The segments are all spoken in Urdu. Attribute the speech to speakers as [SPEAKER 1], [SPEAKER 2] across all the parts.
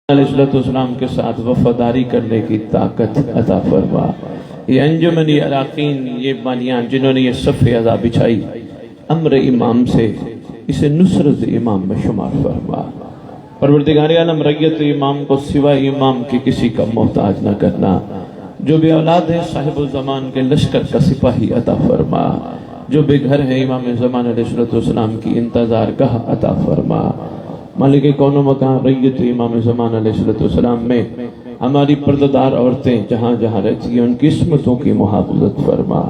[SPEAKER 1] علیہ السلام کے ساتھ وفاداری کرنے کی طاقت عطا فرما۔ یہ انجمن اراقین، یہ بانیان جنہوں نے یہ صف عزا بچھائی، امر امام سے اسے نصرت امام میں شمار فرما۔ پروردگار عالم ریت امام کو سوائے امام کی کسی کا محتاج نہ کرنا۔ جو بے اولاد ہے صاحب الزمان کے لشکر کا سپاہی عطا فرما۔ جو بے گھر ہے امام زمان علیہ السلام کی انتظار گاہ عطا فرما۔ مالک کون و مکان ریت امام زمان علیہ السلام میں ہماری پردہ دار عورتیں جہاں جہاں رہتی ہیں ان کی عصمتوں کی محافظت فرما۔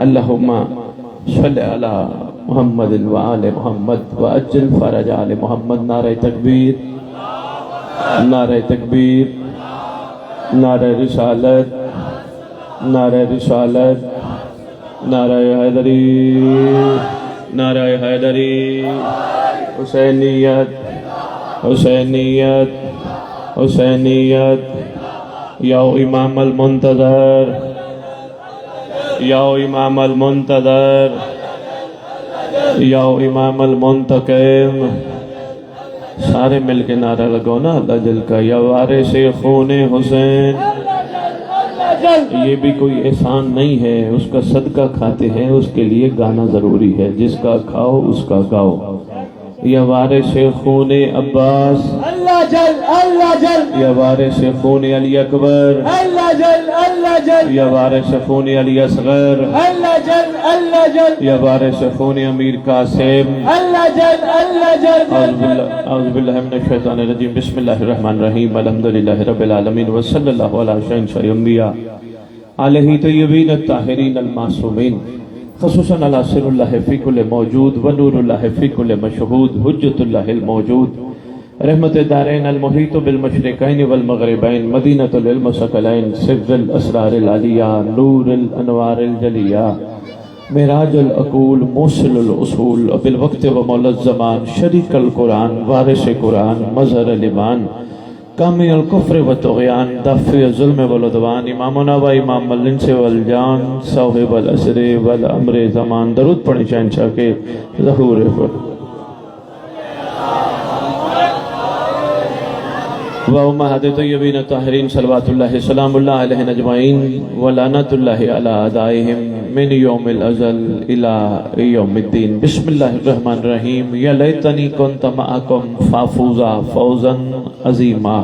[SPEAKER 1] اللہم صلی علی محمد وآل محمد وعجل فرج آل محمد۔ نعرہ تکبیر، نعرہ تکبیر، نعرہ رسالت، نعرہ رسالت، نعرہ حیدری، نعرہ حیدری، حسینیت، حسینیت، حسینیت۔ یا امام المنتظر، یا امام المنتظر، یا امام المنتقم۔ سارے مل کے نعرہ لگو نا اللہ جل کا، یا وارث خون حسین۔ یہ بھی کوئی احسان نہیں ہے، اس کا صدقہ کھاتے ہیں، اس کے لیے گانا ضروری ہے، جس کا کھاؤ اس کا گاؤ۔ یا وارث خون عباس،
[SPEAKER 2] اللہ جل اللہ جل،
[SPEAKER 1] یا وارث خون علی اکبر،
[SPEAKER 2] اللہ جل اللہ جل،
[SPEAKER 1] یا وارث خون علی اصغر،
[SPEAKER 2] اللہ جل اللہ جل،
[SPEAKER 1] یا وارث خون امیر قاسم۔
[SPEAKER 2] اللہ جل اللہ جل۔
[SPEAKER 1] اعوذ باللہ من الشیطان الرجیم، بسم اللہ الرحمن الرحیم، الحمدللہ رب العالمین، وصلی اللہ علی شہنشاہ الانبیاء علیہ طیبین الطاہرین المعصومین، خصوصاً علی سر اللہ فی کل موجود و نور اللہ فی کل مشہود، حجت اللہ الموجود، رحمت دارین المحیط بالمشرقین والمغربین، مدینۃ العلم ثقلین، سر الاسرار العلیہ، نور الانوار الجلیہ، معراج العقول، موصل الاصول، بالوقت و مولا الزمان، شریک القرآن، وارث قرآن، مظہر الایمان، کامی الکفر و طغیان، دافع ظلم والعدوان، امامنا و امام الانس والجان، صاحب العصر والامر زمان۔ درود پڑھیں شہنشاہ کے ظہور پر۔ وامہات طیبین الطاہرین صلوات اللہ سلام اللہ علیہ اجمعین ولعنت اللہ علی اعدائہم من یوم الازل الی یوم الدین۔ بسم اللہ الرحمن الرحیم۔ یا لیتنی کنت معکم فافوزا فوزا عظیما۔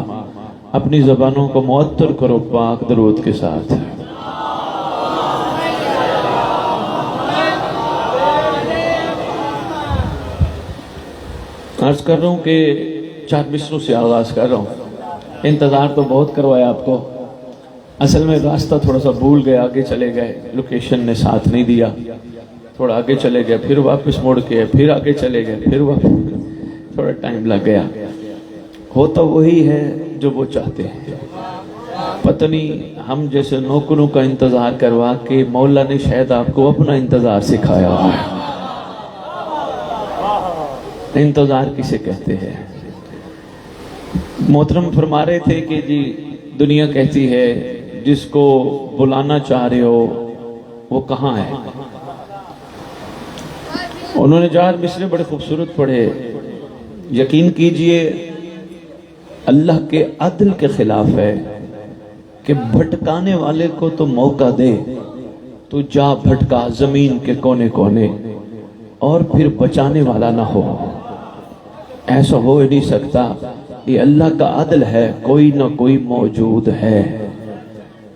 [SPEAKER 1] اپنی زبانوں کو معطر کرو پاک درود کے ساتھ۔ عرض کر رہا ہوں کہ 4 مصروں سے آغاز کر رہا ہوں۔ انتظار تو بہت کروایا آپ کو، اصل میں راستہ تھوڑا سا بھول گئے، آگے چلے گئے، لوکیشن نے ساتھ نہیں دیا، تھوڑا آگے چلے گئے، پھر واپس موڑ کے، پھر آگے چلے گئے، پھر واپس، تھوڑا ٹائم لگ گیا۔ ہوتا وہی ہے جو وہ چاہتے ہیں۔ پتہ نہیں ہم جیسے نوکروں کا انتظار کروا کے مولا نے شاید آپ کو اپنا انتظار سکھایا ہوا ہے۔ انتظار کسے کہتے ہیں؟ محترم فرما رہے تھے کہ جی دنیا کہتی ہے جس کو بلانا چاہ رہے ہو وہ کہاں ہے۔ انہوں نے 4 مصرے بڑے خوبصورت پڑھے۔ یقین کیجئے اللہ کے عدل کے خلاف ہے کہ بھٹکانے والے کو تو موقع دے تو جا بھٹکا زمین کے کونے کونے، اور پھر بچانے والا نہ ہو۔ ایسا ہو ہی نہیں سکتا، یہ اللہ کا عدل ہے، کوئی نہ کوئی موجود ہے۔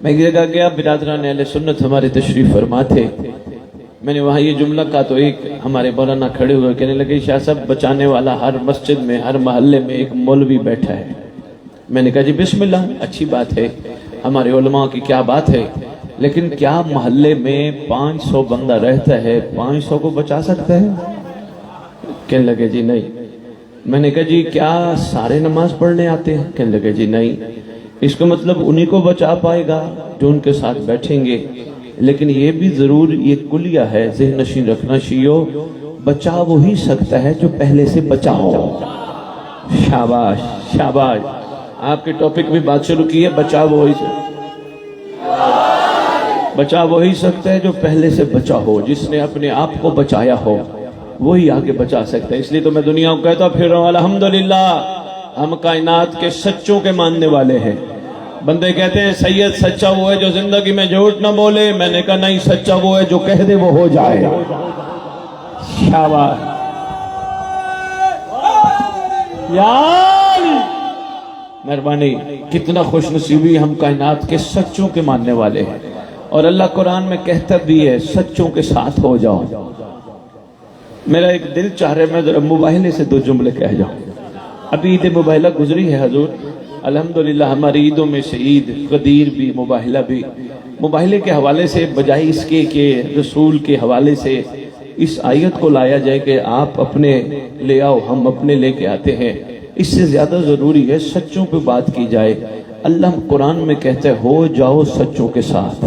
[SPEAKER 1] میں ایک جگہ گیا، برادران اہل سنت ہمارے تشریف فرما تھے، میں نے وہاں یہ جملہ کہا تو ایک ہمارے مولانا کھڑے ہوئے کہنے لگے شاہ صاحب بچانے والا ہر مسجد میں ہر محلے میں ایک مولوی بیٹھا ہے۔ میں نے کہا جی بسم اللہ، اچھی بات ہے، ہمارے علماء کی کیا بات ہے، لیکن کیا محلے میں 500 بندہ رہتا ہے 500 کو بچا سکتا ہے؟ کہنے لگے جی نہیں۔ میں نے کہا جی کیا سارے نماز پڑھنے آتے ہیں؟ کہنے لگے جی نہیں۔ اس کا مطلب انہی کو بچا پائے گا جو ان کے ساتھ بیٹھیں گے، لیکن یہ بھی ضرور یہ کلیہ ہے، ذہن نشین رکھنا شیعو، بچا وہی سکتا ہے جو پہلے سے بچا ہو۔ شاباش شاباش، آپ کے ٹاپک بھی بات شروع کی ہے، بچا وہی سکتا ہے جو پہلے سے بچا ہو، جس نے اپنے آپ کو بچایا ہو۔ وہی آگے بچا سکتا ہے۔ اس لیے تو میں دنیا کو کہتا پھر رہا ہوں الحمدللہ ہم کائنات کے سچوں کے ماننے والے ہیں. بندے کہتے ہیں سید سچا وہ ہے جو زندگی میں جھوٹ نہ بولے. میں نے کہا نہیں، سچا وہ ہے جو کہہ دے وہ ہو جائے. شاباش
[SPEAKER 2] یار
[SPEAKER 1] مہربانی. کتنا خوش نصیبی ہم کائنات کے سچوں کے ماننے والے ہیں. اور اللہ قرآن میں کہتا بھی ہے سچوں کے ساتھ ہو جاؤ. میرا ایک دل چاہ رہا ہے میں ذرا موبائلے سے دو جملے کہہ جاؤں. ابھی عید مباہلہ گزری ہے حضور. الحمدللہ ہماری عیدوں میں سے عید غدیر بھی، مباہلہ بھی. مباہلے کے حوالے سے بجائے اس کے کہ رسول کے حوالے سے اس آیت کو لایا جائے کہ آپ اپنے لے آؤ ہم اپنے لے کے آتے ہیں، اس سے زیادہ ضروری ہے سچوں پہ بات کی جائے. اللہ قرآن میں کہتے ہیں ہو جاؤ سچوں کے ساتھ،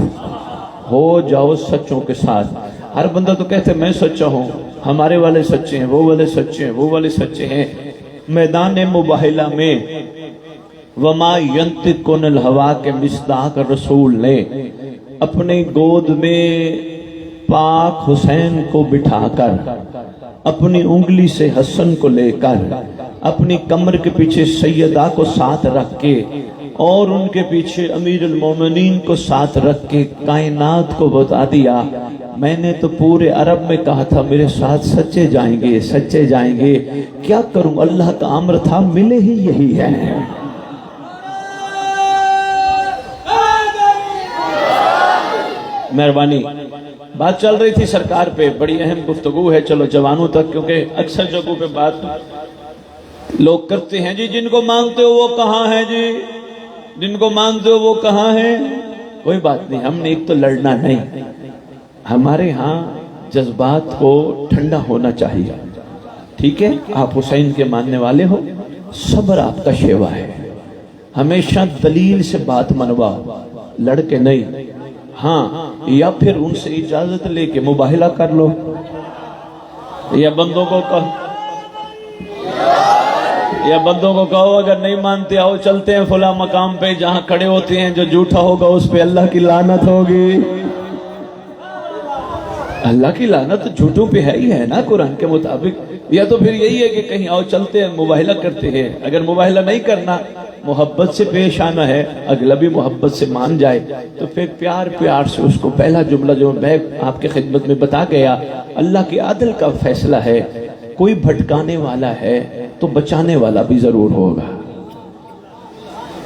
[SPEAKER 1] ہو جاؤ سچوں کے ساتھ. ہر بندہ تو کہتے ہیں میں سچا ہوں، ہمارے والے سچے ہیں، وہ والے سچے ہیں، وہ والے سچے ہیں. میدان مباہلہ میں وما ینطق عن الہوا کے مصداق رسول نے اپنے گود میں پاک حسین کو بٹھا کر، اپنی انگلی سے حسن کو لے کر، اپنی کمر کے پیچھے سیدہ کو ساتھ رکھ کے اور ان کے پیچھے امیر المومنین کو ساتھ رکھ کے کائنات کو بتا دیا میں نے تو پورے عرب میں کہا تھا میرے ساتھ سچے جائیں گے، سچے جائیں گے. کیا کروں، اللہ کا امر تھا، ملے ہی یہی ہے. مہربانی. بات چل رہی تھی سرکار پہ، بڑی اہم گفتگو ہے. چلو جوانوں تک، کیونکہ اکثر جگہوں پہ بات لوگ کرتے ہیں جی جن کو مانگتے ہو وہ کہاں ہیں، جی جن کو مانگتے ہو وہ کہاں ہیں. کوئی بات نہیں، ہم نے ایک تو لڑنا نہیں. ہمارے ہاں جذبات کو ٹھنڈا ہونا چاہیے. ٹھیک ہے، آپ حسین کے ماننے والے ہو، صبر آپ کا شیوا ہے. ہمیشہ دلیل سے بات منواؤ، لڑ کے نہیں. ہاں، یا پھر ان سے اجازت لے کے مباہلہ کر لو، یا بندوں کو کہو اگر نہیں مانتے آؤ چلتے ہیں فلاں مقام پہ جہاں کھڑے ہوتے ہیں، جو جھوٹا ہوگا اس پہ اللہ کی لعنت ہوگی. اللہ کی لعنت جھوٹوں پہ ہے ہی ہے نا قرآن کے مطابق. یا تو پھر یہی ہے کہ کہیں آؤ چلتے ہیں مباہلہ کرتے ہیں. اگر مباہلہ نہیں کرنا، محبت سے پیش آنا ہے، اگلا بھی محبت سے مان جائے، تو پھر پیار پیار سے اس کو پہلا جملہ جو میں آپ کے خدمت میں بتا گیا، اللہ کے عدل کا فیصلہ ہے. کوئی بھٹکانے والا ہے تو بچانے والا بھی ضرور ہوگا.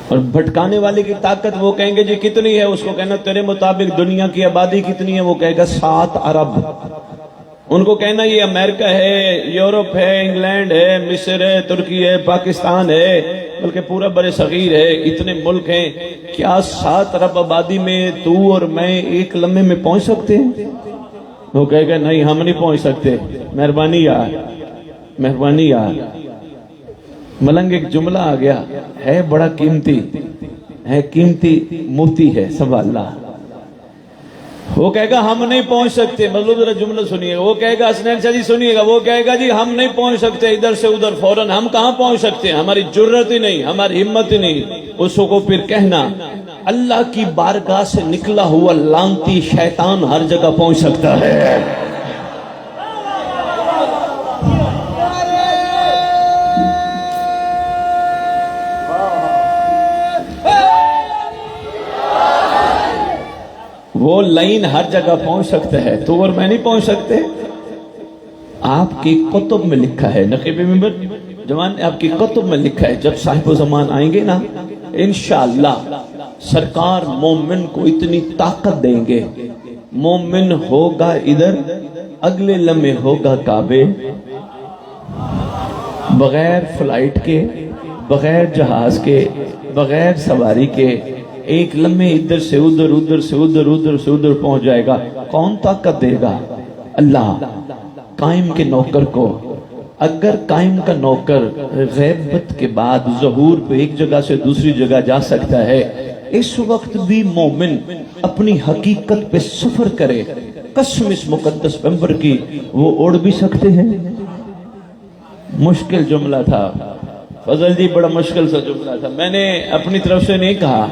[SPEAKER 1] اور بھٹکانے والے کی طاقت وہ کہیں گے جی کتنی ہے، اس کو کہنا تیرے مطابق دنیا کی آبادی کتنی ہے، وہ کہے گا 7 ارب. ان کو کہنا یہ امریکہ ہے، یورپ ہے، انگلینڈ ہے، مصر ہے، ترکی ہے، پاکستان ہے، بلکہ پورا بر صغیر ہے. اتنے ملک ہیں، کیا 7 ارب آبادی میں تو اور میں ایک لمحے میں پہنچ سکتے ہیں؟ وہ کہے گا نہیں ہم نہیں پہنچ سکتے. مہربانی یار، مہربانی یار. ملنگ ایک جملہ آ گیا ہے، بڑا قیمتی ہے، قیمتی موتی ہے سبحان اللہ. وہ کہے گا ہم نہیں پہنچ سکتے. مطلب ذرا جملہ سنیے گا. وہ کہے گا حسنین شاہ جی سنیے گا، وہ کہے گا جی ہم نہیں پہنچ سکتے ادھر سے ادھر فوراً. ہم کہاں پہنچ سکتے ہیں، ہماری جرت ہی نہیں، ہماری ہمت ہی نہیں. اس کو پھر کہنا اللہ کی بارگاہ سے نکلا ہوا لعنتی شیطان ہر جگہ پہنچ سکتا ہے. وہ لائن ہر جگہ پہنچ سکتا ہے، تو اور میں نہیں پہنچ سکتے. آپ کی کتب میں لکھا ہے، نقیب ممبر جوان آپ کی کتب میں لکھا ہے جب صاحب زمان آئیں گے نا انشاءاللہ سرکار مومن کو اتنی طاقت دیں گے، مومن ہوگا ادھر اگلے لمحے ہوگا کعبے، بغیر فلائٹ کے، بغیر جہاز کے، بغیر سواری کے ایک لمحے ادھر سے ادھر، ادھر سے ادھر، ادھر سے ادھر پہنچ جائے گا. کون طاقت دے گا؟ اللہ. قائم کے نوکر کو. اگر قائم کا نوکر غیبت کے بعد ظہور پہ ایک جگہ سے دوسری جگہ جا سکتا ہے، اس وقت بھی مومن اپنی حقیقت پہ سفر کرے، قسم اس مقدس پیغمبر کی، وہ اڑ بھی سکتے ہیں. مشکل جملہ تھا فضل جی، بڑا مشکل سا جملہ تھا. میں نے اپنی طرف سے نہیں کہا،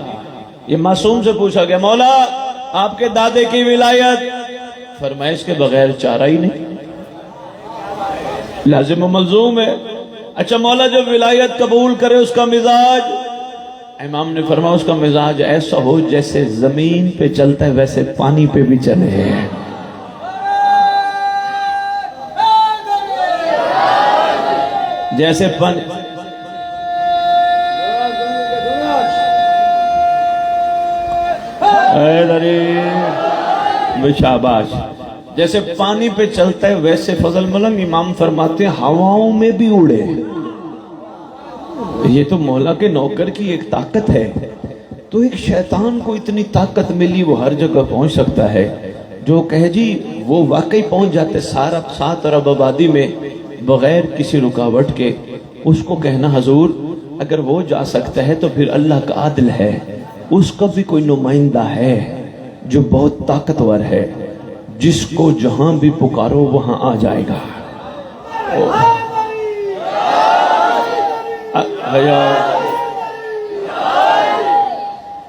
[SPEAKER 1] یہ معصوم سے پوچھا گیا مولا آپ کے دادے کی ولایت، فرمایا اس کے بغیر چارہ ہی نہیں، لازم و ملزوم ہے. اچھا مولا جو ولایت قبول کرے اس کا مزاج، امام نے فرمایا اس کا مزاج ایسا ہو جیسے زمین پہ چلتا ہے ویسے پانی پہ بھی چلے، جیسے پانی شاباش، جیسے پانی پہ چلتا ہے ویسے فضل ملنگ امام فرماتے ہیں ہواؤں میں بھی اڑے۔ یہ تو مولا کے نوکر کی ایک طاقت ہے۔ تو ایک شیطان کو اتنی طاقت ملی وہ ہر جگہ پہنچ سکتا ہے، جو کہے جی وہ واقعی پہنچ جاتے سارا 7 ارب آبادی میں بغیر کسی رکاوٹ کے۔ اس کو کہنا حضور اگر وہ جا سکتا ہے تو پھر اللہ کا عدل ہے، اس کا بھی کوئی نمائندہ ہے جو بہت طاقتور ہے، جس کو جہاں بھی پکارو وہاں آ جائے گا۔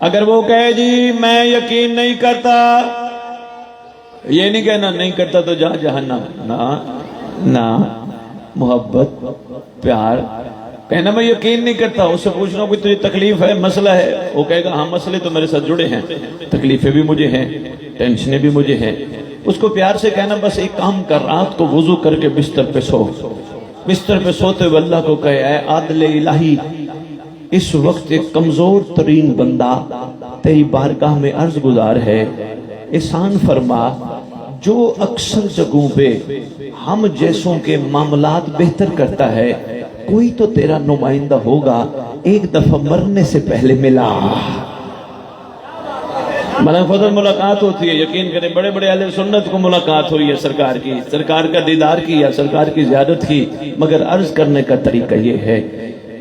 [SPEAKER 1] اگر وہ کہے جی میں یقین نہیں کرتا، یہ نہیں کہنا نہیں کرتا تو جا جہنم، نہ محبت پیار، کہنا میں یقین نہیں کرتا، اس سے پوچھنا کوئی تجھے تکلیف ہے مسئلہ ہے، وہ کہے گا ہاں مسئلے تو میرے ساتھ جڑے ہیں، تکلیفیں بھی مجھے ہیں ٹینشنیں بھی مجھے ہیں۔ اس کو پیار سے کہنا بس ایک کام کر، رات کو وضو کر کے بستر پہ سو، بستر پہ سوتے ہوئے اللہ کو کہے اے عادل الہی اس وقت ایک کمزور ترین بندہ تیری بارگاہ میں عرض گزار ہے، احسان فرما جو اکثر جگہوں پہ ہم جیسوں کے معاملات بہتر کرتا ہے، کوئی تو تیرا نمائندہ ہوگا، ایک دفعہ مرنے سے پہلے ملا۔ ملنگ فضل ملاقات ہوتی ہے، یقین کریں بڑے بڑے اہل سنت کو ملاقات ہوئی ہے سرکار کی، سرکار کا دیدار کیا، سرکار کی زیارت کی، مگر عرض کرنے کا طریقہ یہ ہے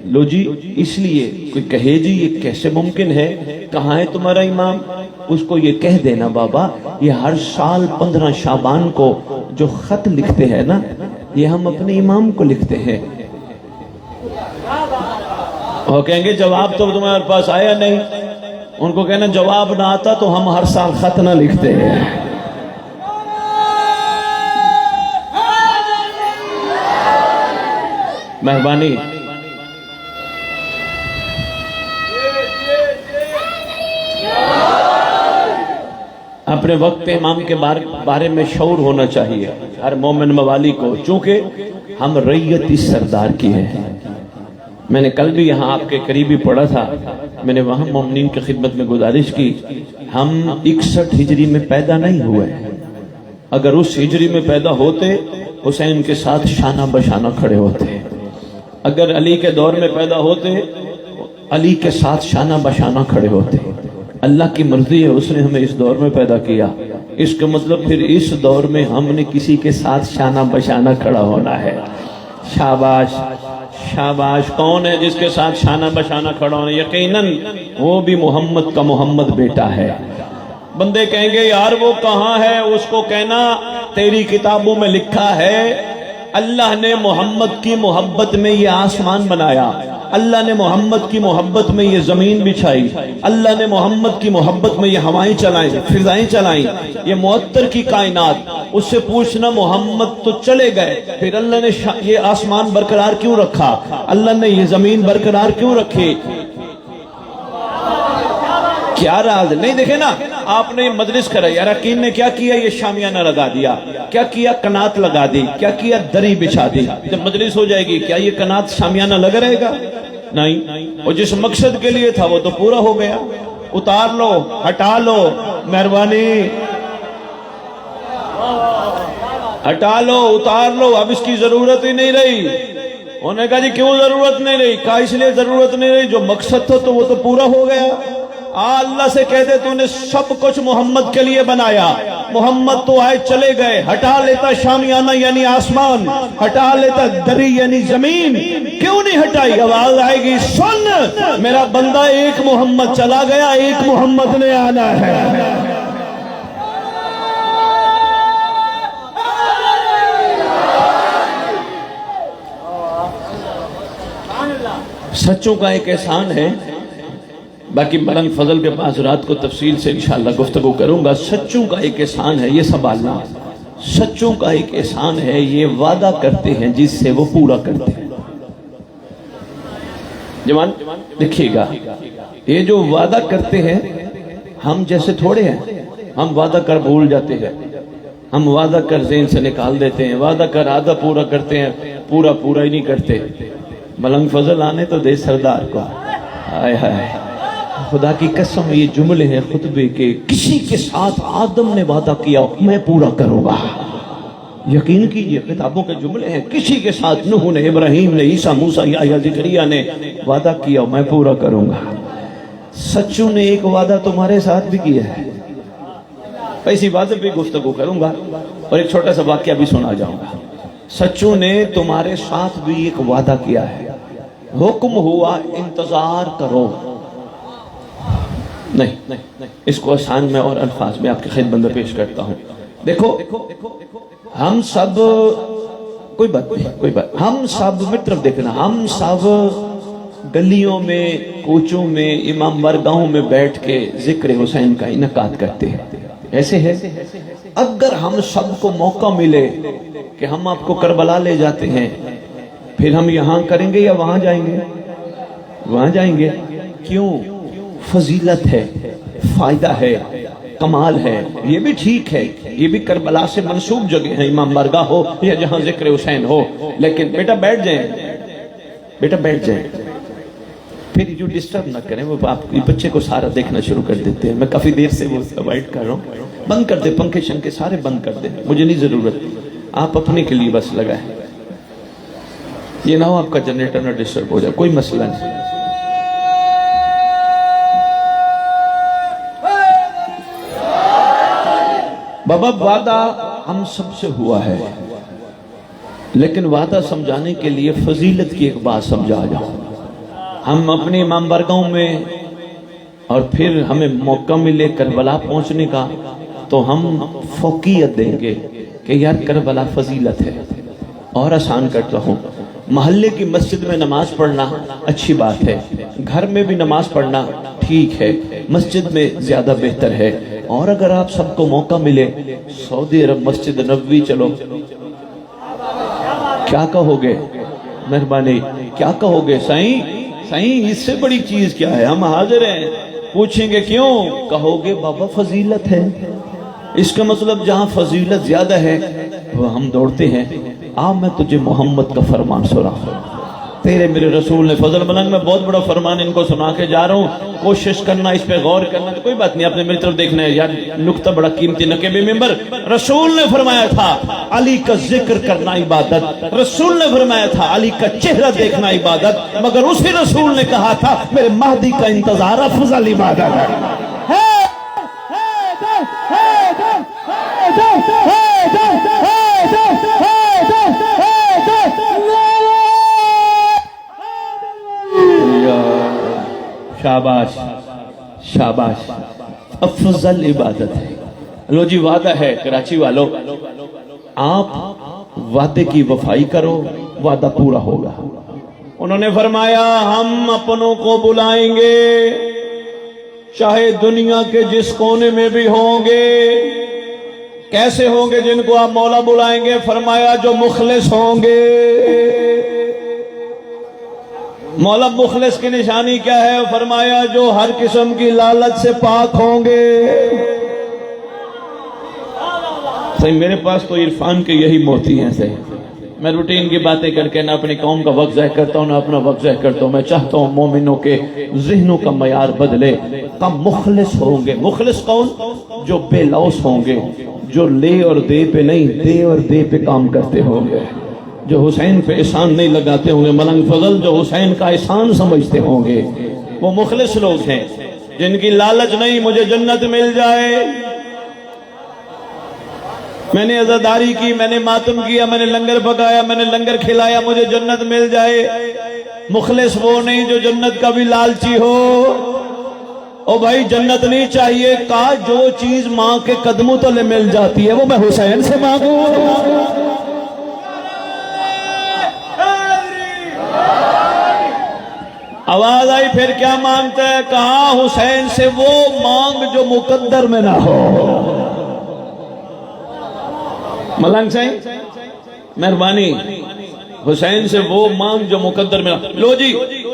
[SPEAKER 1] لو جی اس لیے کوئی کہے جی یہ کیسے ممکن ہے، کہاں ہے تمہارا امام، اس کو یہ کہہ دینا بابا یہ ہر سال 15 شعبان کو جو خط لکھتے ہیں نا یہ ہم اپنے امام کو لکھتے ہیں، اور کہیں گے جواب تو تمہارے پاس آیا نہیں، ان کو کہنا جواب نہ آتا تو ہم ہر سال خط نہ لکھتے ہیں۔ مہربانی اپنے وقت پہ امام کے بارے میں شعور ہونا چاہیے ہر مومن موالی کو، چونکہ ہم ریت اس سردار کی ہے۔ میں نے کل بھی یہاں آپ کے قریبی پڑھا تھا، میں نے وہاں مومنین کی خدمت میں گزارش کی، ہم 61 ہجری میں پیدا نہیں ہوئے، اگر اس ہجری میں پیدا ہوتے حسین کے ساتھ شانہ بشانہ کھڑے ہوتے، اگر علی کے دور میں پیدا ہوتے علی کے ساتھ شانہ بشانہ کھڑے ہوتے۔ اللہ کی مرضی ہے اس نے ہمیں اس دور میں پیدا کیا، اس کا مطلب پھر اس دور میں ہم نے کسی کے ساتھ شانہ بشانہ کھڑا ہونا ہے۔ شاباش شاباش، کون ہے جس کے ساتھ شانہ بشانہ کھڑا ہونا؟ یقیناً وہ بھی محمد کا محمد بیٹا ہے۔ بندے کہیں گے یار وہ کہاں ہے، اس کو کہنا تیری کتابوں میں لکھا ہے اللہ نے محمد کی محبت میں یہ آسمان بنایا، اللہ نے محمد کی محبت میں یہ زمین بچھائی، اللہ نے محمد کی محبت میں یہ ہوائیں چلائیں، فضائیں چلائیں، یہ معطر کی کائنات۔ اس سے پوچھنا محمد تو چلے گئے، پھر اللہ نے یہ آسمان برقرار کیوں رکھا، اللہ نے یہ زمین برقرار کیوں رکھی؟ کیا راز نہیں؟ دیکھیں نا آپ نے مجلس کرائی، اراکین نے کیا کیا؟ یہ شامیانہ لگا دیا، کیا کیا؟ قنات لگا دی، کیا کیا؟ دری بچھا دی۔ جب مجلس ہو جائے گی کیا یہ قنات شامیانہ لگا رہے گا؟ نہیں، اور جس مقصد کے لیے تھا وہ تو پورا ہو گیا۔ اتار لو، ہٹا لو، مہربانی ہٹا لو، اتار لو، اب اس کی ضرورت ہی نہیں رہی۔ انہوں نے کہا جی کیوں ضرورت نہیں رہی؟ کہا اس لیے ضرورت نہیں رہی جو مقصد تھا تو وہ تو پورا ہو گیا۔ اللہ سے کہتے تو نے سب کچھ محمد کے لیے بنایا، محمد تو آئے چلے گئے، ہٹا لیتا شامیانہ یعنی آسمان، ہٹا لیتا دری یعنی زمین، کیوں نہیں ہٹائی؟ آواز آئے گی سن میرا بندہ، ایک محمد چلا گیا، ایک محمد نے آنا ہے۔ سچوں کا ایک احسان ہے، باقی ملنگ فضل کے پاس رات کو تفصیل سے انشاءاللہ گفتگو کروں گا۔ سچوں کا ایک احسان ہے یہ سنبھالنا، سچوں کا ایک احسان ہے یہ وعدہ کرتے ہیں جس سے وہ پورا کرتے ہیں۔ جوان دیکھیے گا، یہ جو وعدہ کرتے ہیں ہم جیسے تھوڑے ہیں، ہم وعدہ کر بھول جاتے ہیں، ہم وعدہ کر ذہن سے نکال دیتے ہیں، وعدہ کر آدھا پورا کرتے ہیں، پورا ہی نہیں کرتے۔ ملنگ فضل آنے تو دے سردار کو، آئے ہائے خدا کی قسم یہ جملے ہیں خطبے کے، کسی کے ساتھ آدم نے وعدہ کیا میں پورا کروں گا، یقین کیجئے کتابوں کے جملے ہیں، کسی کے ساتھ نوح نے، ابراہیم نے، عیسیٰ موسیٰ یا زکریا نے وعدہ کیا میں پورا کروں گا۔ سچوں نے ایک وعدہ تمہارے ساتھ بھی کیا ہے، ایسی وعدے پہ گفتگو کروں گا اور ایک چھوٹا سا واقعہ بھی سنا جاؤں گا۔ سچوں نے تمہارے ساتھ بھی ایک وعدہ کیا ہے، حکم ہوا انتظار کرو۔ نہیں، اس کو آسان میں اور الفاظ میں آپ کی خدمت میں پیش کرتا ہوں۔ دیکھو ہم سب کوئی بات ہم سب مطلب دیکھنا، ہم سب گلیوں میں، کوچوں میں، امام بارگاہوں میں بیٹھ کے ذکر حسین کا انعقاد کرتے ہیں، ایسے ہے۔ اگر ہم سب کو موقع ملے کہ ہم آپ کو کربلا لے جاتے ہیں، پھر ہم یہاں کریں گے یا وہاں جائیں گے؟ وہاں جائیں گے۔ کیوں؟ فضیلت ہے، فائدہ ہے، کمال ہے، یہ بھی ٹھیک ہے، یہ بھی کربلا سے منسوب جگہ ہے، امام بارگاہ ہو یا جہاں ذکر حسین ہو، لیکن بیٹا بیٹھ جائیں، پھر جو ڈسٹرب نہ کریں، وہ آپ بچے کو سارا دیکھنا شروع کر دیتے ہیں۔ میں کافی دیر سے وہ اوائڈ کر رہا ہوں، بند کر دے، پنکھے شنکھے سارے بند کر دے، مجھے نہیں ضرورت، آپ اپنے کے لیے بس لگائیں، یہ نہ ہو آپ کا جنریٹر نہ ڈسٹرب ہو جائے، کوئی مسئلہ نہیں۔ بابا وعدہ ہم سب سے ہوا ہے، لیکن وعدہ سمجھانے کے لیے فضیلت کی ایک بات سمجھا جاؤ۔ ہم اپنے امام بارگاہوں میں اور پھر ہمیں موقع ملے کربلا پہنچنے کا تو ہم فوقیت دیں گے کہ یار کربلا فضیلت ہے۔ اور آسان کرتا ہوں، محلے کی مسجد میں نماز پڑھنا اچھی بات ہے، گھر میں بھی نماز پڑھنا ٹھیک ہے، مسجد میں زیادہ بہتر ہے۔ اور اگر آپ سب کو موقع ملے سعودی عرب مسجد نبوی چلو، کیا کہو گے؟ مہربانی کیا کہو گے؟ سائیں اس سے بڑی چیز کیا ہے؟ ہم حاضر ہیں۔ پوچھیں گے کیوں؟ کہو گے بابا فضیلت ہے۔ اس کا مطلب جہاں فضیلت زیادہ ہے وہ ہم دوڑتے ہیں۔ میں تجھے محمد کا فرمان سنا، تیرے میرے رسول نے فضل ملنگ میں بہت بڑا فرمان ان کو سنا کے جا رہا ہوں، کوشش کرنا اس پہ غور کرنا، کوئی بات نہیں، آپ نے میری طرف دیکھنا ہے یار، نکتہ بڑا قیمتی نقب ممبر۔ رسول نے فرمایا تھا علی کا ذکر کرنا عبادت، رسول نے فرمایا تھا علی کا چہرہ دیکھنا عبادت، مگر اسی رسول نے کہا تھا میرے مہدی کا انتظار افضل عبادت ہے۔ شاباش شاباش، افضل عبادت ہے۔ لو جی وعدہ ہے کراچی والو، آپ وعدے کی وفائی کرو، وعدہ پورا ہوگا۔ انہوں نے فرمایا ہم اپنوں کو بلائیں گے چاہے دنیا کے جس کونے میں بھی ہوں گے۔ کیسے ہوں گے جن کو آپ مولا بلائیں گے؟ فرمایا جو مخلص ہوں گے۔ مولا مخلص کی نشانی کیا ہے؟ فرمایا جو ہر قسم کی لالچ سے پاک ہوں گے۔ صحیح میرے پاس تو عرفان کے یہی موتی ہیں۔ صحیح میں روٹین کی باتیں کر کے نہ اپنی قوم کا وقت ضائع کرتا ہوں نہ اپنا وقت ضائع کرتا ہوں۔ میں چاہتا ہوں مومنوں کے ذہنوں کا معیار بدلے۔ کم مخلص ہوں گے۔ مخلص کون؟ جو بے لوث ہوں گے، جو لے اور دے پہ نہیں، دے اور دے پہ کام کرتے ہوں گے، جو حسین پہ احسان نہیں لگاتے ہوں گے۔ ملنگ فضل جو حسین کا احسان سمجھتے ہوں گے، وہ مخلص لوگ ہیں جن کی لالچ نہیں مجھے جنت مل جائے۔ میں نے عزاداری کی، میں نے ماتم کیا، میں نے لنگر پکایا، میں نے لنگر کھلایا، مجھے جنت مل جائے۔ مخلص وہ نہیں جو جنت کا بھی لالچی ہو۔ او بھائی جنت نہیں چاہیے، کہا جو چیز ماں کے قدموں تلے مل جاتی ہے وہ میں حسین سے مانگوں۔ آواز آئی پھر کیا مانگتا ہے؟ کہا حسین سے وہ مانگ جو مقدر میں نہ ہو۔ ملنگ صاحب مہربانی، حسین سے وہ مانگ جو مقدر میں نہ ہو۔ لو جی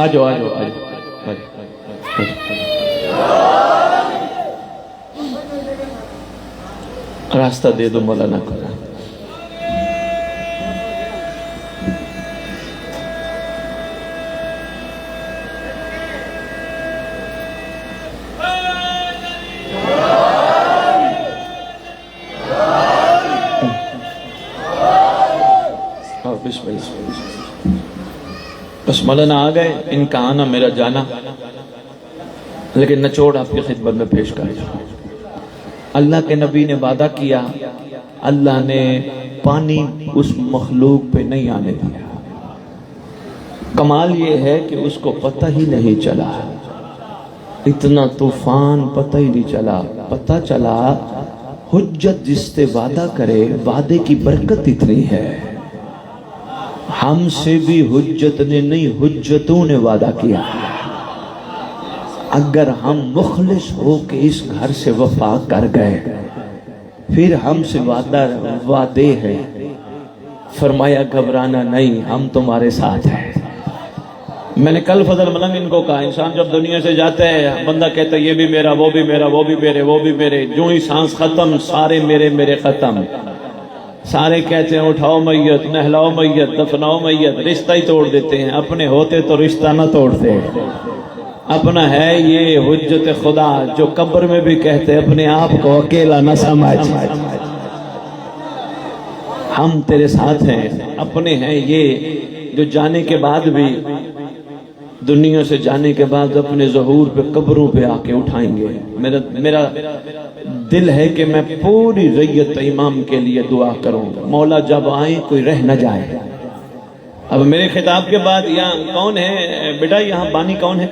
[SPEAKER 1] آجو آجو آجو راستہ دے دو مولانا کو. بس مولانا آ گئے، ان کا آنا میرا جانا، لیکن نچوڑ آپ کی خدمت میں پیش کر. اللہ کے نبی نے وعدہ کیا، اللہ نے پانی اس مخلوق پہ نہیں آنے دیا. کمال یہ ہے کہ اس کو پتہ ہی نہیں چلا، اتنا طوفان پتہ ہی نہیں چلا. پتہ چلا حجت جس سے وعدہ کرے، وعدے کی برکت اتنی ہے. ہم سے بھی حجت نے نہیں، حجتوں نے وعدہ کیا. اگر ہم مخلص ہو کے اس گھر سے وفا کر گئے، پھر ہم سے وعدے ہیں. فرمایا گھبرانا نہیں، ہم تمہارے ساتھ ہیں. میں نے کل فضل ملنگ ان کو کہا، انسان جب دنیا سے جاتا ہے بندہ کہتا ہے یہ بھی میرا، وہ بھی میرا، وہ بھی میرے، وہ بھی میرے. جو ہی سانس ختم، سارے میرے میرے ختم. سارے کہتے ہیں اٹھاؤ میت، نہلاؤ میت، دفناؤ میت. رشتہ ہی توڑ دیتے ہیں. اپنے ہوتے تو رشتہ نہ توڑتے. اپنا ہے یہ حجت خدا جو قبر میں بھی کہتے اپنے آپ کو اکیلا نہ سمجھ، ہم تیرے ساتھ ہیں. اپنے ہیں یہ جو جانے کے بعد بھی، دنیا سے جانے کے بعد اپنے ظہور پہ قبروں پہ آ کے اٹھائیں گے. میرا دل ہے کہ میں پوری ریت امام کے لیے دعا کروں. مولا جب آئیں کوئی رہ نہ جائے. اب میرے خطاب کے بعد یہاں کون ہے بیٹا؟ یہاں بانی کون ہے؟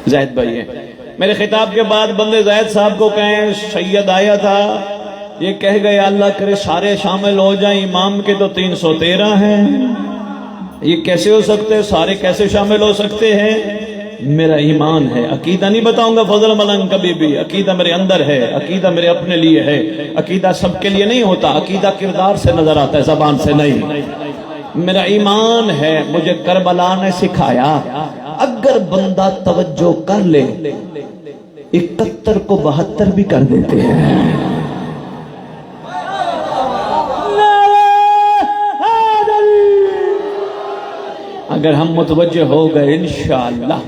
[SPEAKER 1] زید بھائی ہے. میرے خطاب کے بعد بندے زید صاحب کو کہیں سید آیا تھا، یہ کہہ گئے اللہ کرے سارے شامل ہو جائیں. امام کے تو 313 ہیں، یہ کیسے ہو سکتے؟ سارے کیسے شامل ہو سکتے ہیں؟ میرا ایمان ہے. عقیدہ نہیں بتاؤں گا فضل ملنگ کبھی بھی. عقیدہ میرے اندر ہے، عقیدہ میرے اپنے لیے ہے. عقیدہ سب کے لیے نہیں ہوتا. عقیدہ کردار سے نظر آتا ہے، زبان سے نہیں. میرا ایمان ہے. مجھے کربلا نے سکھایا اگر بندہ توجہ کر لے 71 کو 72 بھی کر دیتے ہیں. اگر ہم متوجہ ہو گئے انشاءاللہ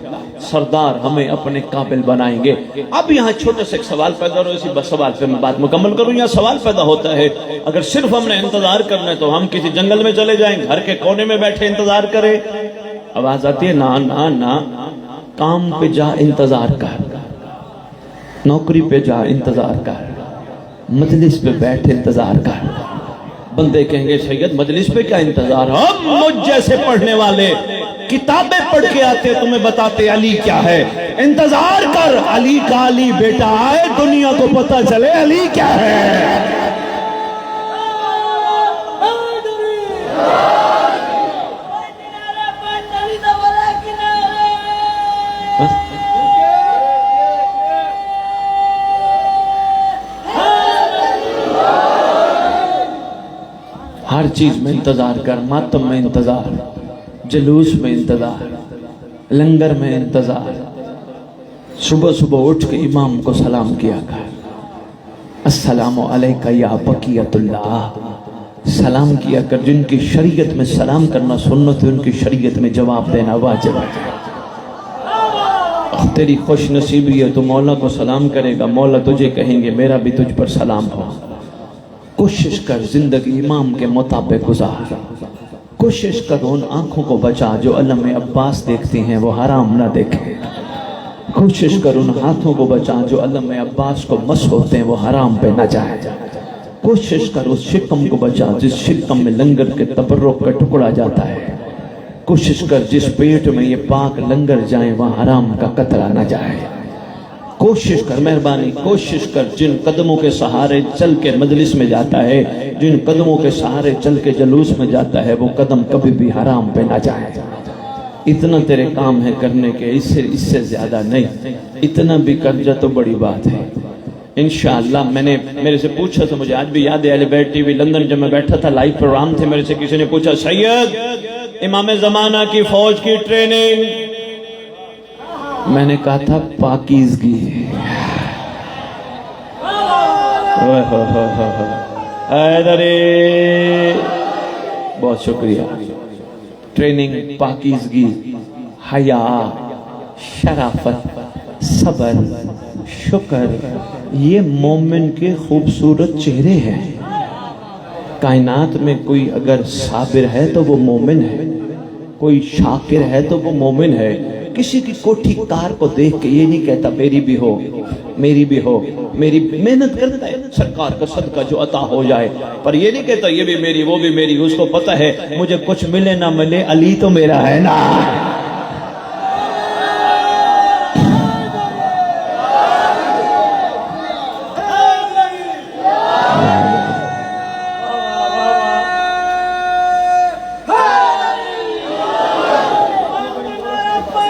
[SPEAKER 1] سردار ہمیں اپنے قابل بنائیں گے. اب یہاں چھوٹے سے ایک سوال پیدا ہو، اسی بس سوال پہ میں بات مکمل کروں. یہاں سوال پیدا ہوتا ہے اگر صرف ہم نے انتظار کرنا ہے تو ہم کسی جنگل میں چلے جائیں، گھر کے کونے میں بیٹھے انتظار کریں. آواز آتی ہے نا نا نا. کام پہ جا انتظار کر، نوکری پہ جا انتظار کر، مجلس پہ بیٹھ انتظار کر. بندے کہیں گے سید مجلس پہ کیا انتظار؟ ہم مجھ جیسے پڑھنے والے کتابیں پڑھ کے آتے تمہیں بتاتے علی کیا ہے. انتظار کر، علی کا علی بیٹا آئے، دنیا کو پتہ چلے علی کیا ہے. ہر چیز میں انتظار کر. ماتم میں انتظار، جلوس میں انتظار، لنگر میں انتظار. صبح صبح اٹھ کے امام کو سلام کیا کر. السلام علیکہ یا بقیت اللہ. سلام کیا کر. جن کی شریعت میں سلام کرنا سنت ہے ان کی شریعت میں جواب دینا واجب ہے. تیری خوش نصیبی ہے تو مولا کو سلام کرے گا، مولا تجھے کہیں گے میرا بھی تجھ پر سلام ہو. کوشش کر زندگی امام کے مطابق گزار. کوشش کر ان آنکھوں کو بچا جو علم عباس دیکھتی ہیں وہ حرام نہ دیکھیں. کوشش کر ان ہاتھوں کو بچا جو علم عباس کو مس ہوتے ہیں وہ حرام پہ نہ جائے. کوشش کر اس شکم کو بچا جس شکم میں لنگر کے تبرک کا ٹکڑا جاتا ہے. کوشش کر جس پیٹ میں یہ پاک لنگر جائیں وہاں حرام کا قطرہ نہ جائے. کوشش کر مہربانی کوشش کر جن قدموں کے سہارے چل کے مجلس میں جاتا ہے، جن قدموں کے سہارے چل کے جلوس میں جاتا ہے وہ قدم کبھی بھی حرام پہ نہ جائے. اتنا تیرے کام ہے کرنے کے، اس سے زیادہ نہیں. اتنا بھی کر جا تو بڑی بات ہے. انشاءاللہ میں نے میرے سے پوچھا تھا، مجھے آج بھی یاد ہے، اہل بیت ٹی وی لندن جب میں بیٹھا تھا لائیو پروگرام تھے، میرے سے کسی نے پوچھا سید امام زمانہ کی فوج کی ٹریننگ، میں نے کہا تھا پاکیزگی. بہت شکریہ. ٹریننگ پاکیزگی، حیا، شرافت، صبر، شکر، یہ مومن کے خوبصورت چہرے ہیں. کائنات میں کوئی اگر صابر ہے تو وہ مومن ہے، کوئی شاکر ہے تو وہ مومن ہے. کسی کی کوٹھی کار کو دیکھ کے یہ نہیں کہتا میری بھی ہو، میری بھی ہو، میری محنت کرتا ہے سرکار کا صدقہ جو عطا ہو جائے، پر یہ نہیں کہتا یہ بھی میری وہ بھی میری. اس کو پتہ ہے مجھے کچھ ملے نہ ملے علی تو میرا ہے نا.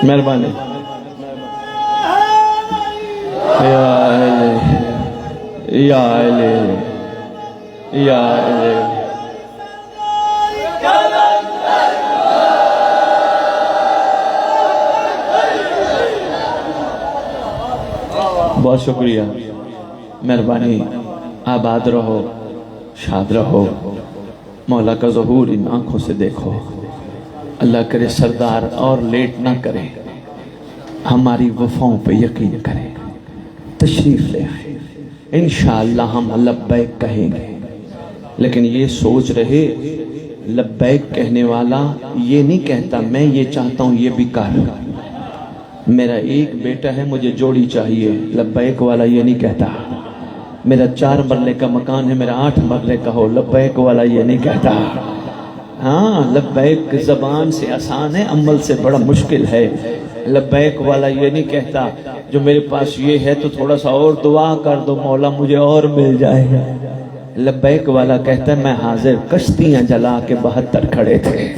[SPEAKER 1] مہربانی. یا علی یا علی. بہت شکریہ، مہربانی. آباد رہو، شاد رہو. مولا کا ظہور ان آنکھوں سے دیکھو. اللہ کرے سردار اور لیٹ نہ کرے، ہماری وفاؤں پہ یقین کرے. تشریف لے آئے، انشاءاللہ ہم لبیک کہیں گے. لیکن یہ سوچ رہے لبیک کہنے والا یہ نہیں کہتا میں یہ چاہتا ہوں یہ بھی کر. میرا ایک بیٹا ہے مجھے جوڑی چاہیے، لبیک والا یہ نہیں کہتا. میرا 4 مرلے کا مکان ہے میرا 8 مرلے کا ہو، لبیک والا یہ نہیں کہتا. ہاں لبیک زبان سے آسان ہے، عمل سے بڑا مشکل ہے. لبیک والا یہ نہیں کہتا جو میرے پاس یہ ہے تو تھوڑا سا اور دعا کر دو مولا مجھے اور مل جائے گا. لبیک والا کہتا ہے میں حاضر. کشتیاں جلا کے 72 کھڑے تھے.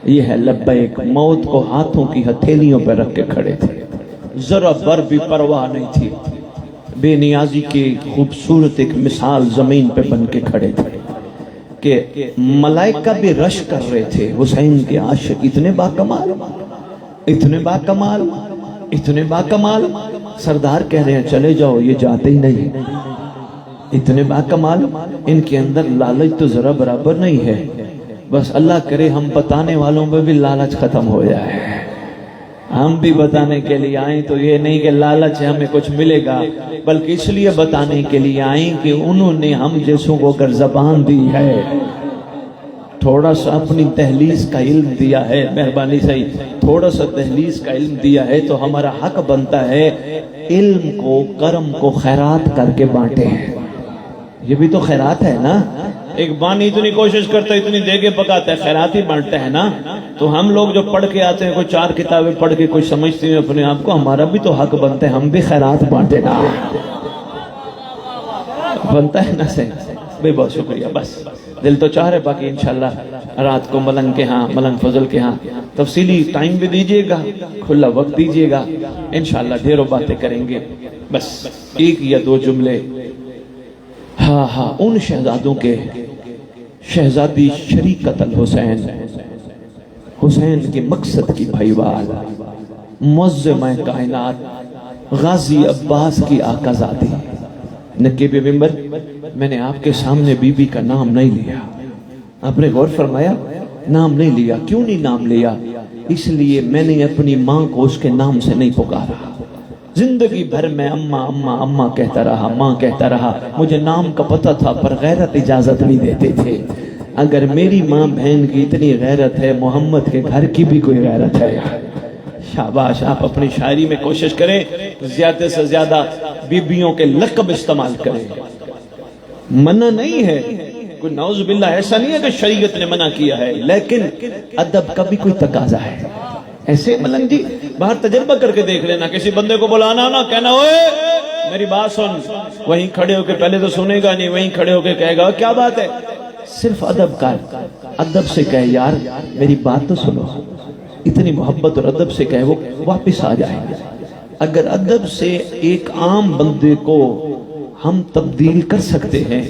[SPEAKER 1] یہ ہے لبیک. موت کو ہاتھوں کی ہتھیلیوں پہ رکھ کے کھڑے تھے، ذرا بر بھی پرواہ نہیں تھی. بے نیازی کی خوبصورت ایک مثال زمین پہ بن کے کھڑے تھے کہ ملائکہ بھی رش کر رہے تھے. حسین کے عاشق اتنے باکمال، اتنے باکمال، اتنے باکمال. سردار کہہ رہے ہیں چلے جاؤ، یہ جاتے ہی نہیں. اتنے باکمال، ان کے اندر لالچ تو ذرا برابر نہیں ہے. بس اللہ کرے ہم بتانے والوں میں بھی لالچ ختم ہو جائے. ہم بھی بتانے کے لیے آئیں تو یہ نہیں کہ لالچ ہے ہمیں کچھ ملے گا، بلکہ اس لیے بتانے کے لیے آئیں کہ انہوں نے ہم جیسوں کو اگر زبان دی ہے، تھوڑا سا اپنی تحلیز کا علم دیا ہے، مہربانی صحیح تھوڑا سا تحلیز کا علم دیا ہے تو ہمارا حق بنتا ہے علم کو، کرم کو خیرات کر کے بانٹے ہیں. یہ بھی تو خیرات ہے نا. ایک بانی اتنی کوشش کرتا ہے، اتنی دیگے پکاتا ہے، خیرات ہی بانٹتا ہے نا. تو ہم لوگ جو پڑھ کے آتے ہیں، کوئی 4 کتابیں پڑھ کے کوئی سمجھتے ہیں اپنے آپ کو، ہمارا بھی تو حق بنتا ہے ہم بھی خیرات بانٹے نا. بنتا ہے نا صحیح. بہت شکریہ. بس دل تو چاہ رہے، باقی انشاءاللہ رات کو ملنگ کے ہاں، ملنگ فضل کے ہاں تفصیلی ٹائم بھی دیجئے گا، کھلا وقت دیجئے گا، انشاءاللہ ڈھیروں باتیں کریں گے. بس 1 یا 2 جملے. ہاں ان شہزادوں کے شہزادی شریکت الحسین، حسین کے مقصد کی بھائیوال، معظمہ کائنات، غازی عباس کی آقا زادی. نقیب ممبر میں نے آپ کے سامنے بی بی کا نام نہیں لیا. آپ نے غور فرمایا نام نہیں لیا. کیوں نہیں نام لیا؟ اس لیے میں نے اپنی ماں کو اس کے نام سے نہیں پکارا. زندگی بھر میں اماں اماں اماں کہتا رہا، ماں کہتا رہا. مجھے نام کا پتہ تھا پر غیرت اجازت نہیں دیتے تھے. اگر میری ماں بہن کی اتنی غیرت ہے، محمد کے گھر کی بھی کوئی غیرت ہے. شاباش. آپ اپنی شاعری میں کوشش کریں زیادہ سے زیادہ بیبیوں کے لقب استعمال کریں. منع نہیں ہے، کوئی نعوذ باللہ ایسا نہیں ہے کہ شریعت نے منع کیا ہے، لیکن ادب کا بھی کوئی تقاضا ہے. ایسے ملنگ جی باہر تجربہ کر کے دیکھ لینا، کسی بندے کو بلانا نہ کہنا اوے میری بات سن، وہیں کھڑے ہو کے پہلے تو سنے گا نہیں، وہیں کھڑے ہو کے کہے گا کیا بات ہے. صرف ادب کا، ادب سے کہے یار میری بات تو سنو. اتنی محبت اور ادب سے کہے وہ واپس آ جائے. اگر ادب سے ایک عام بندے کو ہم تبدیل کر سکتے ہیں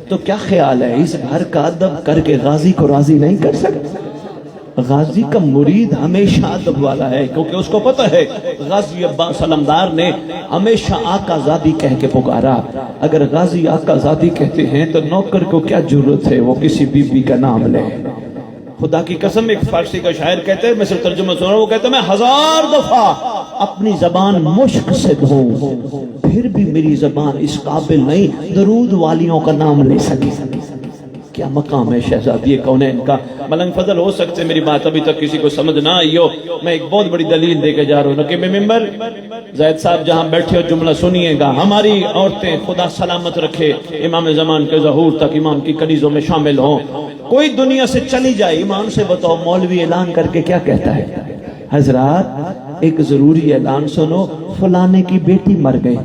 [SPEAKER 1] تو کیا خیال ہے اس گھر کا ادب کر کے غازی کو راضی نہیں کر سکتے؟ غازی کا مرید ہمیشہ ادب والا ہے، کیونکہ اس کو پتہ ہے غازی عباس علمدار نے ہمیشہ آقا زادی کہہ کے پکارا۔ اگر غازی آقا زادی کہتے ہیں تو نوکر کو کیا ضرورت ہے وہ کسی بی بی کا نام لے۔ خدا کی قسم، ایک فارسی کا شاعر کہتے ہیں، میں صرف ترجمہ سن رہا ہوں، وہ کہتے ہیں میں 1000 دفعہ اپنی زبان مشک سے دھوں پھر بھی میری زبان اس قابل نہیں درود والیوں کا نام لے سکی۔ کیا مقام ہے شہزادی کونین کا۔ ملنگ فضل، ہو سکتے میری بات ابھی تک کسی کو سمجھ نہ آئی ہو، میں ایک بہت بڑی دلیل دے کے جا رہا ہوں کہ میں ممبر زید صاحب جہاں بیٹھے ہو جملہ سنیے گا، ہماری عورتیں خدا سلامت رکھے امام زمان کے ظہور تک ایمان کی کنیزوں میں شامل ہوں۔ کوئی دنیا سے چلی جائے، ایمان سے بتاؤ مولوی اعلان کر کے کیا کہتا ہے؟ حضرات ایک ضروری اعلان سنو، فلانے کی بیٹی مر گئی،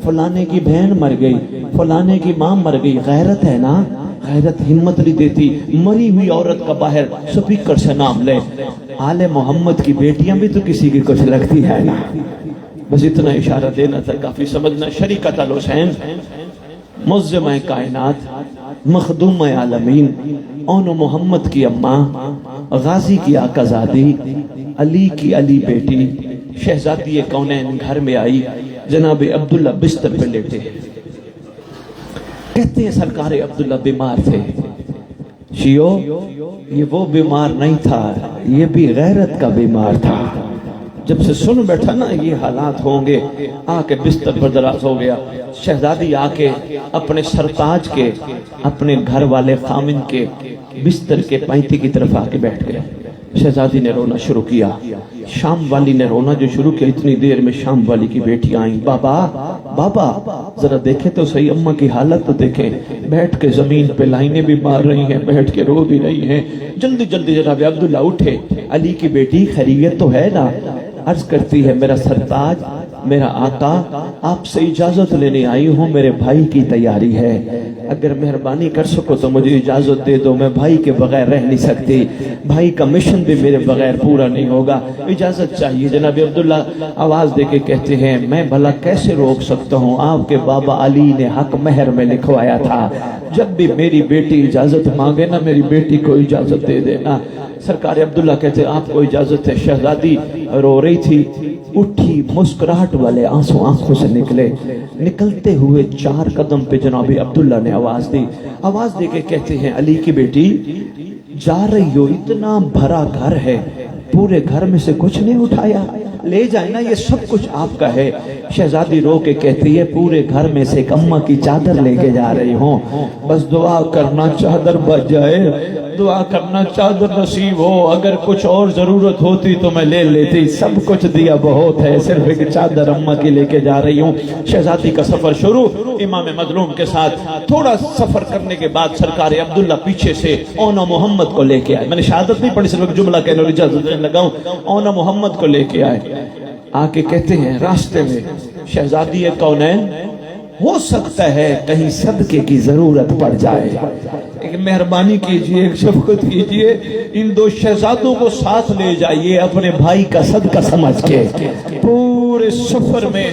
[SPEAKER 1] فلانے کی بہن مر گئی، فلانے کی ماں مر گئی، غیرت ہے نا؟ غیرت ہمت نہیں دیتی مری ہوئی عورت کا باہر سپیکر سے نام لے۔ آل محمد کی بیٹیاں بھی تو کسی کی کچھ لگتی ہے نا؟ بس اتنا اشارہ دینا تھا، کافی سمجھنا۔ شریکت الحسین معظمہ کائنات، مخدوم عالمین، اون محمد کی اماں، غازی کی آقا زادی، علی کی علی بیٹی، شہزادی کونین گھر میں آئی۔ جناب عبداللہ بستر پہ لیٹے، کہتے ہیں سرکار عبداللہ بیمار تھے۔ شیعو، یہ وہ بیمار نہیں تھا، یہ بھی غیرت کا بیمار تھا۔ جب سے سن بیٹھا نا یہ حالات ہوں گے، آ کے بستر پر دراز ہو گیا۔ شہزادی آ کے اپنے سرتاج کے، اپنے گھر والے خامن کے بستر کے پینتی کی طرف آ کے بیٹھ گئے۔ شہزادی نے رونا شروع کیا۔ شام والی نے رونا جو شروع کیا، اتنی دیر میں شام والی کی بیٹی آئیں۔ بابا بابا ذرا دیکھیں تو صحیح، اماں کی حالت تو دیکھیں۔ بیٹھ کے زمین پہ لائنیں بھی مار رہی ہیں، بیٹھ کے رو بھی رہی ہیں۔ جلدی جلدی جناب عبداللہ اٹھے۔ علی کی بیٹی خیریت تو ہے نا؟ عرض کرتی ہے میرا سرتاج، میرا آقا، آپ سے اجازت لینے آئی ہوں، میرے بھائی کی تیاری ہے، اگر مہربانی کر سکو تو مجھے اجازت دے دو، میں بھائی کے بغیر رہ نہیں سکتی، بھائی کا مشن بھی میرے بغیر پورا نہیں ہوگا، اجازت چاہیے۔ جناب عبداللہ آواز دے کے کہتے ہیں میں بھلا کیسے روک سکتا ہوں، آپ کے بابا علی نے حق مہر میں لکھوایا تھا، جب بھی میری بیٹی اجازت مانگے نا میری بیٹی کو اجازت دے دینا۔ سرکار عبداللہ کہتے آپ کو اجازت ہے۔ شہزادی رو رہی تھی، اٹھی، مسکراہٹ والے آنسو آنکھوں سے نکلے۔ نکلتے ہوئے 4 قدم پہ جناب عبداللہ نے آواز دی۔ آواز دے کے کہتے ہیں علی کی بیٹی جا رہی ہو، اتنا بھرا گھر ہے، پورے گھر میں سے کچھ نہیں اٹھایا، لے جائیں نا، یہ سب کچھ آپ کا ہے۔ شہزادی رو کے کہتی ہے پورے گھر میں سے ایک اماں کی چادر لے کے جا رہی ہوں، بس دعا کرنا چادر بچ جائے، دعا کرنا چادر نصیب ہو، اگر کچھ اور ضرورت ہوتی تو میں لے لیتی، سب کچھ دیا بہت ہے، صرف ایک چادر اماں کی لے کے جا رہی ہوں۔ شہزادی کا سفر شروع امام مظلوم کے ساتھ۔ تھوڑا سفر کرنے کے بعد سرکار عبداللہ پیچھے سے اونا محمد کو لے کے آئے۔ میں نے شہادت نہیں پڑھی، صرف جملہ کہنے اور اجازت دینے لگا ہوں۔ اونا محمد کو لے کے آئے، آ کے کہتے ہیں راستے میں شہزادی کونین ہو سکتا ہے کہیں صدقے کی ضرورت پڑ جائے، ایک مہربانی کیجئے، ایک شفقت کیجئے، ان 2 شہزادوں کو ساتھ لے جائیے اپنے بھائی کا صدقہ سمجھ کے۔ پورے سفر میں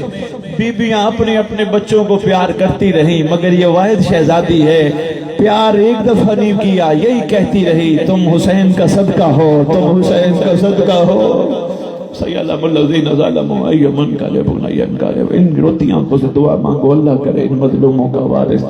[SPEAKER 1] بیبیاں اپنے اپنے بچوں کو پیار کرتی رہیں، مگر یہ واحد شہزادی ہے پیار ایک دفعہ نہیں کیا، یہی کہتی رہی تم حسین کا صدقہ ہو، تم حسین کا صدقہ ہو۔ سیعلم الذین ظلموا ای منقلب الی انقلب۔ ان روتی آنکھوں سے دعا مانگو، اللہ کرے ان مظلوموں کا وارث